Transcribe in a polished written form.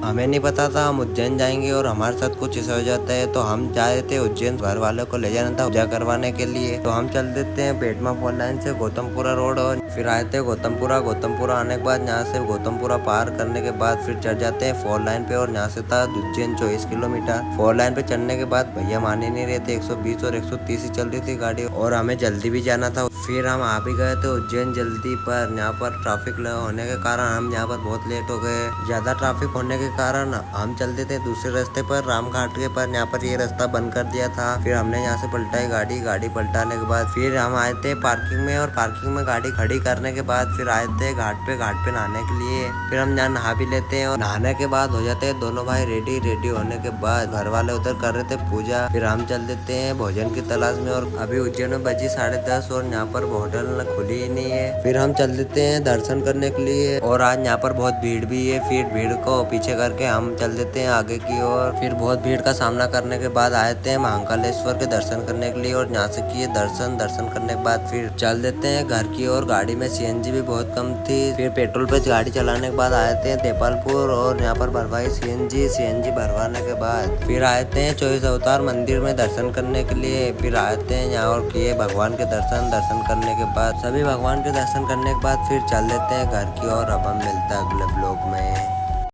हमें नहीं पता था हम उज्जैन जाएंगे और हमारे साथ कुछ ऐसा हो जाता है। तो हम जा रहे थे उज्जैन, घर वालों को ले जाना था पूजा करवाने के लिए। तो हम चल देते हैं बेटमा फोर लाइन से गौतमपुरा रोड और फिर आए थे गौतमपुरा आने के बाद यहाँ से गौतमपुरा पार करने के बाद फिर चढ़ जाते हैं फोर लाइन पे। और यहाँ से था उज्जैन 24 किलोमीटर। फोर लाइन पे चढ़ने के बाद भैया मान ही नहीं रहे थे, 120 और 130 ही चल रही थी गाड़ी और हमें जल्दी भी जाना था। फिर हम आ भी गए थे उज्जैन जल्दी, पर यहाँ पर ट्रैफिक होने के कारण हम यहाँ पर बहुत लेट हो गए। ज्यादा ट्रैफिक होने के कारण हम चलते थे दूसरे रास्ते पर रामघाट के, पर यहाँ पर ये रास्ता बंद कर दिया था। फिर हमने यहाँ से पलटाई गाड़ी पलटाने के बाद फिर हम आए थे पार्किंग में और पार्किंग में गाड़ी खड़ी करने के बाद फिर आए थे घाट पे नहाने के लिए। फिर हम यहाँ नहा भी लेते हैं और नहाने के बाद हो जाते हैं दोनों भाई रेडी होने के बाद घर वाले उधर कर रहे थे पूजा। फिर हम चल देते हैं भोजन की तलाश में और अभी उज्जैन में बजी 10:30 और यहाँ पर होटल खुली ही नहीं है। फिर हम चल देते हैं दर्शन करने के लिए और आज यहाँ पर बहुत भीड़ भी है। फिर भीड़ को पीछे करके हम चल देते हैं आगे की ओर। फिर बहुत भीड़ का सामना करने के बाद आए थे महाकालेश्वर के दर्शन करने के लिए और यहाँ से किए दर्शन करने के बाद फिर चल देते हैं घर की ओर। गाड़ी में सीएनजी भी बहुत कम थी। फिर पेट्रोल पे गाड़ी चलाने के बाद आए थे देपालपुर और यहाँ पर भरवाई सीएनजी भरवाने के बाद फिर आए थे 24 अवतार मंदिर में दर्शन करने के लिए। फिर आए थे यहाँ और किए भगवान के दर्शन करने के बाद सभी भगवान के दर्शन करने के बाद फिर चल देते हैं घर की ओर। अब हम मिलते हैं अगले ब्लॉग में।